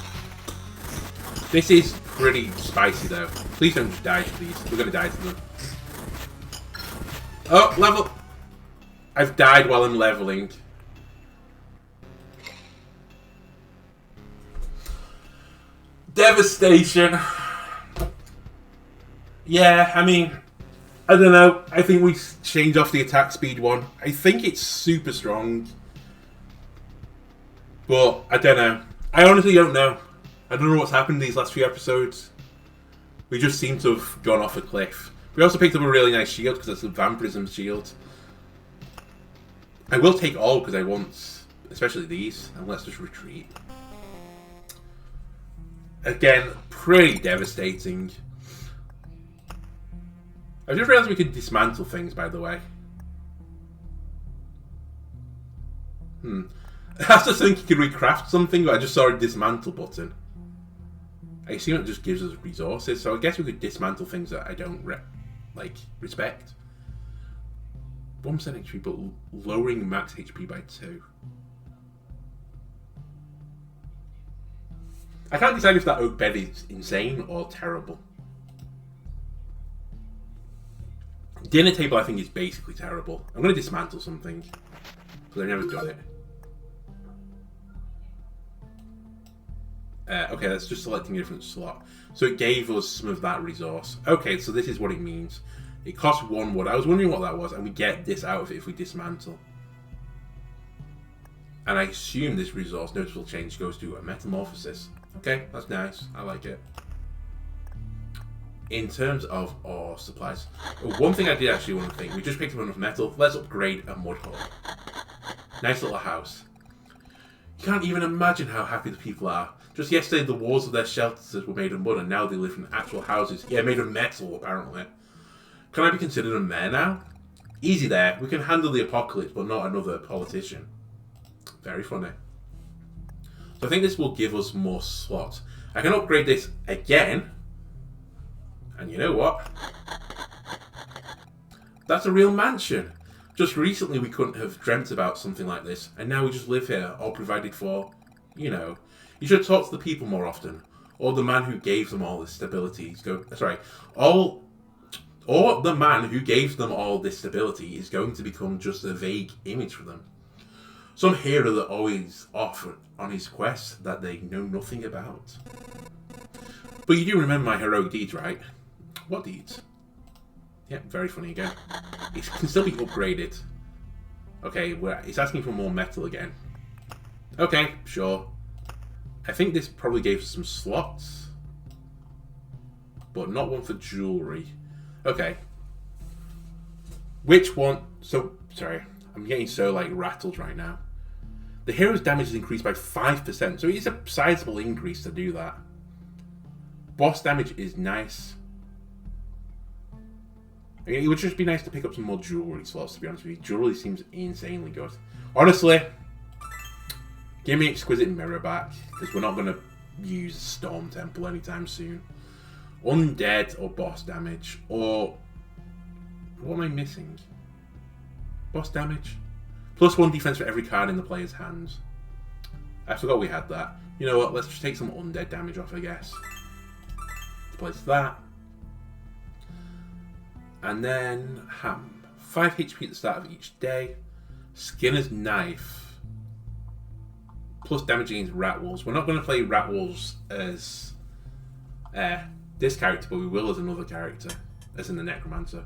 This is pretty spicy though. Please don't just die to these. We're going to die to them. Oh, level! I've died while I'm leveling. Devastation. Yeah, I mean, I don't know. I think we change off the attack speed one. I think it's super strong. But, I don't know. I honestly don't know. I don't know what's happened these last few episodes. We just seem to have gone off a cliff. We also picked up a really nice shield because it's a vampirism shield. I will take all because I want, especially these. And let's just retreat. Again, pretty devastating. I just realised we could dismantle things, by the way. I was just thinking, could we craft something? But I just saw a dismantle button. I assume it just gives us resources, so I guess we could dismantle things that I don't respect. 1% HP, but lowering max HP by 2. I can't decide if that oak bed is insane or terrible. Dinner table, I think, is basically terrible. I'm going to dismantle something because I've never done it. Okay, that's just selecting a different slot. So it gave us some of that resource. Okay, so this is what it means. It costs 1 wood. I was wondering what that was, and we get this out of it if we dismantle. And I assume this resource noticeable change goes to a metamorphosis. Okay, that's nice. I like it. In terms of our supplies, one thing I did actually want to think, we just picked up enough metal. Let's upgrade a mud hut. Nice little house. You can't even imagine how happy the people are. Just yesterday, the walls of their shelters were made of mud, and now they live in actual houses. Yeah, made of metal, apparently. Can I be considered a mayor now? Easy there. We can handle the apocalypse, but not another politician. Very funny. So I think this will give us more slots. I can upgrade this again. And you know what? That's a real mansion. Just recently we couldn't have dreamt about something like this. And now we just live here, all provided for, you know. You should talk to the people more often. Or the man who gave them all this stability is or the man who gave them all this stability is going to become just a vague image for them. Some hero that always off on his quest that they know nothing about. But you do remember my heroic deeds, right? What deeds? Yeah, very funny again. It can still be upgraded. Okay, it's asking for more metal again. Okay, sure. I think this probably gave us some slots. But not one for jewellery. Okay. Which one? So, sorry. I'm getting so, rattled right now. The hero's damage is increased by 5%. So it's a sizable increase to do that. Boss damage is nice. I mean, it would just be nice to pick up some more jewellery slots, to be honest with you. Jewellery seems insanely good. Honestly, give me Exquisite Mirror back, because we're not going to use Storm Temple anytime soon. Undead or boss damage, or... What am I missing? Boss damage? +1 defense for every card in the player's hands. I forgot we had that. You know what, let's just take some undead damage off, I guess. Place that. And then Ham. 5 HP at the start of each day. Skinner's Knife. Plus damage against rat wolves. We're not going to play rat wolves as this character, but we will as another character. As in the Necromancer.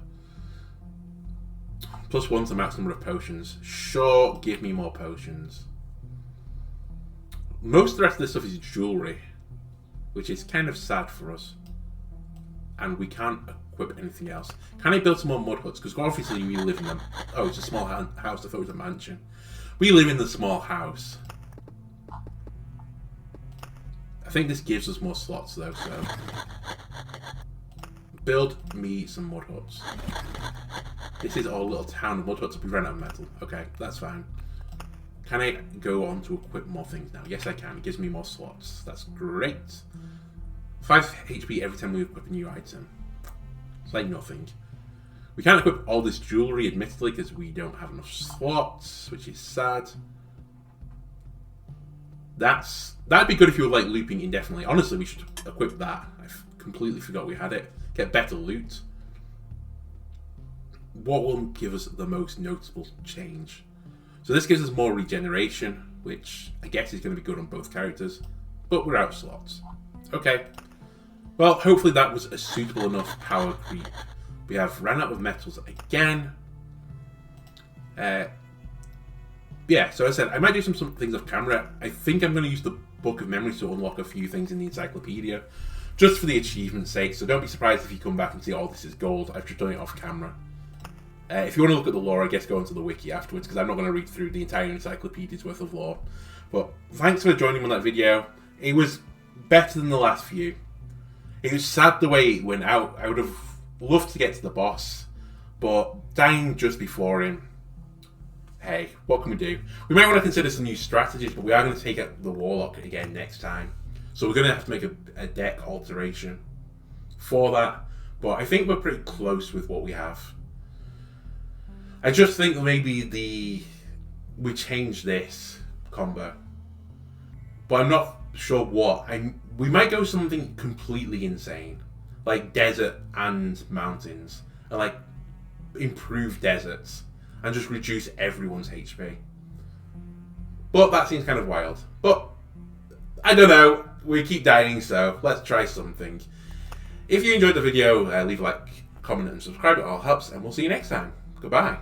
+1 to max number of potions. Sure, give me more potions. most of the rest of this stuff is jewellery, which is kind of sad for us. And we can't equip anything else. Can I build some more mud huts? Because obviously we live in them. Oh, it's a small house. I thought it was a mansion. We live in the small house. I think this gives us more slots though, so... Build me some mud huts. This is our little town of mud huts. We ran out of metal. Okay, that's fine. Can I go on to equip more things now? Yes, I can. It gives me more slots. That's great. 5 HP every time we equip a new item. It's like nothing. We can't equip all this jewellery, admittedly, because we don't have enough slots, which is sad. That'd be good if you were like looping indefinitely. Honestly, we should equip that. I completely forgot we had it. Get better loot. What will give us the most notable change? So this gives us more regeneration, which I guess is going to be good on both characters, but we're out of slots. Okay. Well, hopefully that was a suitable enough power creep. We have ran out of metals again. Yeah, so as I said, I might do some things off camera. I think I'm going to use the Book of Memories to unlock a few things in the encyclopedia, just for the achievement's sake, so don't be surprised if you come back and see, oh, this is gold. I've just done it off camera. If you want to look at the lore, I guess go onto the wiki afterwards, because I'm not going to read through the entire encyclopedia's worth of lore. But thanks for joining me on that video. It was better than the last few. It was sad the way it went out. I would have loved to get to the boss, but dying just before him, hey, what can we do? We might want to consider some new strategies, but we are going to take out the Warlock again next time. So we're going to have to make a deck alteration for that. But I think we're pretty close with what we have. I just think maybe we change this combo. But I'm not sure what. We might go something completely insane. Like desert and mountains. And like improve deserts. And just reduce everyone's HP. But that seems kind of wild. But I don't know. We keep dying, so let's try something. If you enjoyed the video, leave a like, comment and subscribe. It all helps. And we'll see you next time. Goodbye.